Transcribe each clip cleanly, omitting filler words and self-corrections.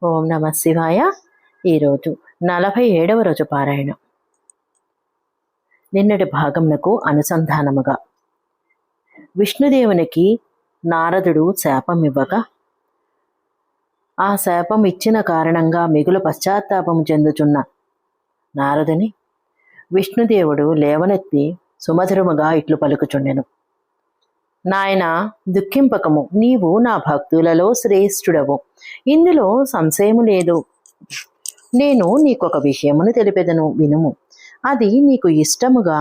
ఓం నమ శివాయ. ఈరోజు 47వ రోజు పారాయణం. నిన్నటి భాగమునకు అనుసంధానముగా విష్ణుదేవునికి నారదుడు శాపం ఇవ్వగా, ఆ శాపం ఇచ్చిన కారణంగా మిగులు పశ్చాత్తాపము చెందుచున్న నారదుని విష్ణుదేవుడు లేవనెత్తి సుమధురముగా ఇట్లు పలుకుచుండెను. నాయనా, దుఃఖింపకము, నీవు నా భక్తులలో శ్రేష్ఠుడవు, ఇందులో సంశయము లేదు. నేను నీకొక విషయమును తెలిపెదను, వినుము. అది నీకు ఇష్టముగా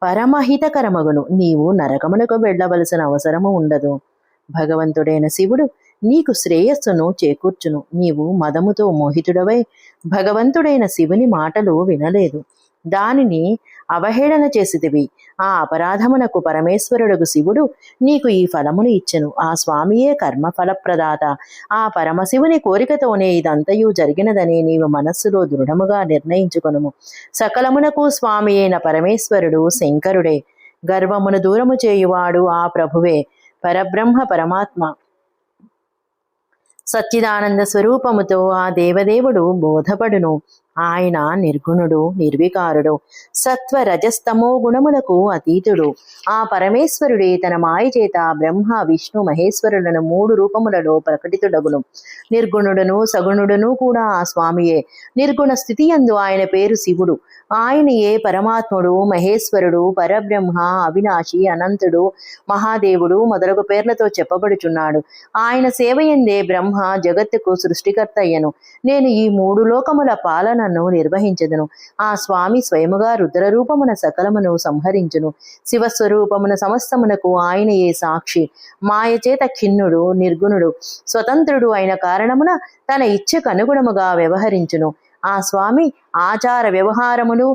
పరమహితకరమగును. నీవు నరకమునకు వెళ్ళవలసిన అవసరము ఉండదు. భగవంతుడైన శివుడు నీకు శ్రేయస్సును చేకూర్చును. నీవు మదముతో మోహితుడవై భగవంతుడైన శివుని మాటలు వినలేదు, దానిని అవహేళన చేసితివి. ఆ అపరాధమునకు పరమేశ్వరుడు శివుడు నీకు ఈ ఫలమును ఇచ్చెను. ఆ స్వామియే కర్మఫలప్రదాత. ఆ పరమశివుని కోరికతోనే ఇదంతయు జరిగినదని నీవు మనస్సులో దృఢముగా నిర్ణయించుకొనుము. సకలమునకు స్వామి అయిన పరమేశ్వరుడు శంకరుడే. గర్వమును దూరము చేయువాడు ఆ ప్రభువే, పరబ్రహ్మ పరమాత్మ. సచ్చిదానంద స్వరూపముతో ఆ దేవదేవుడు బోధపడును. ఆయన నిర్గుణుడు, నిర్వికారుడు, సత్వ రజస్తమో గుణములకు అతీతుడు. ఆ పరమేశ్వరుడే తన మాయ చేత బ్రహ్మ విష్ణు మహేశ్వరులను 3 రూపములలో ప్రకటితుడగును. నిర్గుణుడును సగుణుడును కూడా ఆ స్వామియే. నిర్గుణ స్థితి యందు ఆయన పేరు శివుడు. ఆయనయే పరమాత్ముడు, మహేశ్వరుడు, పరబ్రహ్మ, అవినాశి, అనంతుడు, మహాదేవుడు మొదలగు పేర్లతో చెప్పబడుచున్నాడు. ఆయన సేవయందే బ్రహ్మ జగత్తుకు సృష్టికర్త అయ్యను. నేను ఈ 3 లోకముల పాలనను నిర్వహించదును. ఆ స్వామి స్వయముగా రుద్రరూపమున సకలమును సంహరించును. శివస్వరూపమున సమస్తమునకు ఆయనయే సాక్షి. మాయచేత ఖిన్నుడు, నిర్గుణుడు, స్వతంత్రుడు అయిన కారణమున తన ఇచ్ఛకు అనుగుణముగా వ్యవహరించును. ఆ స్వామి ఆచార వ్యవహారములు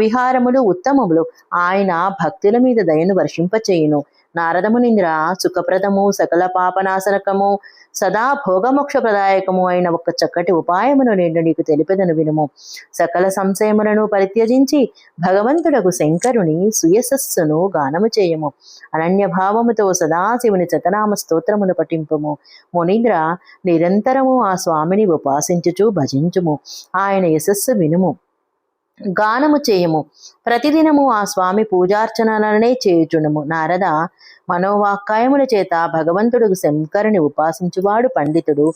విహారములు ఉత్తమములు. ఆయన భక్తుల మీద దయను వర్షింపచేయును. నారదమునింద్ర, సుఖప్రదము, సకల పాపనాశనకము, సదా భోగమోక్షప్రదాయకము అయిన ఒక చక్కటి ఉపాయమును నేను నీకు తెలిపెదను, వినుము. సకల సంశయములను పరిత్యజించి భగవంతుడకు శంకరుని సుయశస్సును గానము చేయము. అనన్యభావముతో సదాశివుని శతనామ స్తోత్రమును పఠింపుము. మునీంద్ర, నిరంతరము ఆ స్వామిని ఉపాసించుచు భజించుము. ఆయన యశస్సు వినుము, గానము చేయము. ప్రతిదినము ఆ స్వామి పూజార్చనలనే చేయుచుండము. నారద, మనోవాక్కాయముల చేత భగవంతుడు శంకరుని ఉపాసించువాడు పండితుడు,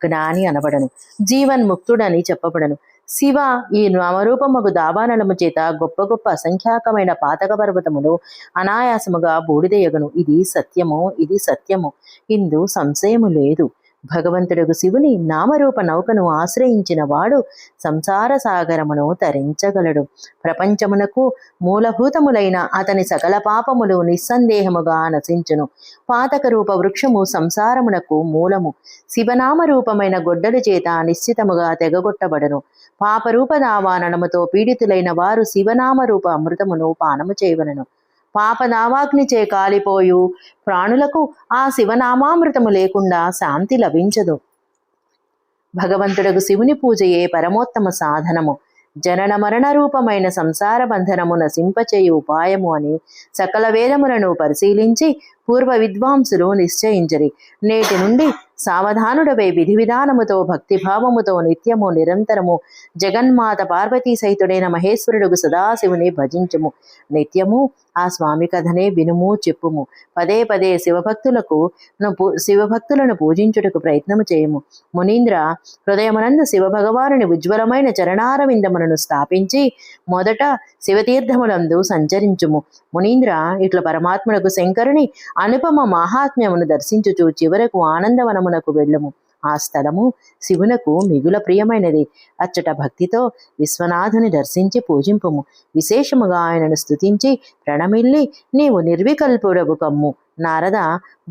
జ్ఞాని అనబడను, జీవన్ముక్తుడని చెప్పబడను. శివ ఈ నామరూపముగు దావానలము చేత గొప్ప గొప్ప అసంఖ్యాకమైన పాతక పర్వతములు అనాయాసముగా బూడిదయగును. ఇది సత్యము, ఇది సత్యము, ఇందు సంశయము లేదు. భగవంతుడు శివుని నామరూప నౌకను ఆశ్రయించిన వాడు సంసార సాగరమును తరించగలడు. ప్రపంచమునకు మూలభూతములైన అతని సకల పాపములు నిస్సందేహముగా నశించును. పాతక రూప వృక్షము సంసారమునకు మూలము. శివనామరూపమైన గొడ్డలి చేత నిశ్చితముగా తెగగొట్టబడను. పాపరూప దావాననముతో పీడితులైన వారు శివనామరూప అమృతమును పానము చేయవలను. పాపదావాగ్నిచే కాలిపోయు ప్రాణులకు ఆ శివనామామృతము లేకుండా శాంతి లభించదు. భగవంతుడకు శివుని పూజయే పరమోత్తమ సాధనము. జనన మరణ రూపమైన సంసార బంధనము నశింపచేయు ఉపాయము అని సకల వేదములను పరిశీలించి పూర్వ విద్వాంసులు నిశ్చయించరి. నేటి నుండి సావధానుడవై విధి విధానముతో భక్తిభావముతో నిత్యము నిరంతరము జగన్మాత పార్వతీ సహితుడైన మహేశ్వరుడు సదాశివుని భజించుము. నిత్యము ఆ స్వామి కథనే వినుము, చెప్పుము. పదే పదే శివభక్తులను పూజించుటకు ప్రయత్నము చేయము. మునీంద్ర, హృదయమునందు శివభగవానుని ఉజ్వలమైన చరణారవిందములను స్థాపించి మొదట శివతీర్థములందు సంచరించుము. మునీంద్ర, ఇట్ల పరమాత్మునకు శంకరుని అనుపమ మహాత్మ్యమును దర్శించుచు చివరకు ఆనందవనమునకు వెళ్ళము. ఆ స్థలము శివునకు మిగుల ప్రియమైనది. అచ్చట భక్తితో విశ్వనాథుని దర్శించి పూజింపుము. విశేషముగా ఆయనను స్తుతించి ప్రణమిల్లి నీవు నిర్వికల్పుడవు కమ్ము. నారద,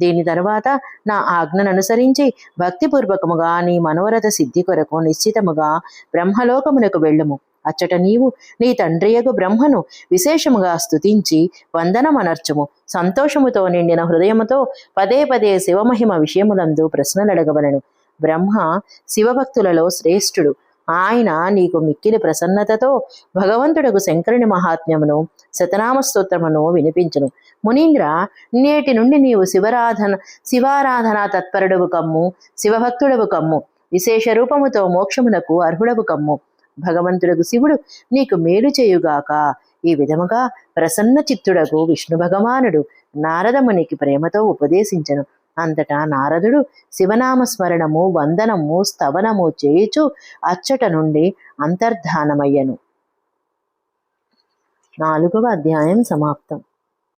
దీని తరువాత నా ఆజ్ఞను అనుసరించి భక్తిపూర్వకముగా నీ మనోరథ సిద్ధి కొరకు నిశ్చితముగా బ్రహ్మలోకమునకు వెళ్ళుము. అచ్చట నీవు నీ తండ్రియగు బ్రహ్మను విశేషముగా స్తుతించి వందనమనర్చుము. సంతోషముతో నిండిన హృదయముతో పదే పదే శివమహిమ విషయములందు ప్రశ్నలడగవలను. బ్రహ్మ శివభక్తులలో శ్రేష్ఠుడు. ఆయన నీకు మిక్కిలి ప్రసన్నతతో భగవంతుడకు శంకరుని మహాత్మ్యమును శతనామ స్తోత్రమును వినిపించును. మునీంద్ర, నేటి నుండి నీవు శివారాధన తత్పరుడవు కమ్ము, శివభక్తుడవు కమ్ము. విశేష రూపముతో మోక్షమునకు అర్హుడవు కమ్ము. భగవంతుడకు శివుడు నీకు మేలు చేయుగాక. ఈ విధముగా ప్రసన్న చిత్తుడకు విష్ణు భగవానుడు నారదమునికి ప్రేమతో ఉపదేశించను. అంతటా నారదుడు శివనామ స్మరణము, వందనము, స్తవనము చేయుచు అచ్చట నుండి అంతర్ధానమయ్యను. 4వ అధ్యాయం సమాప్తం.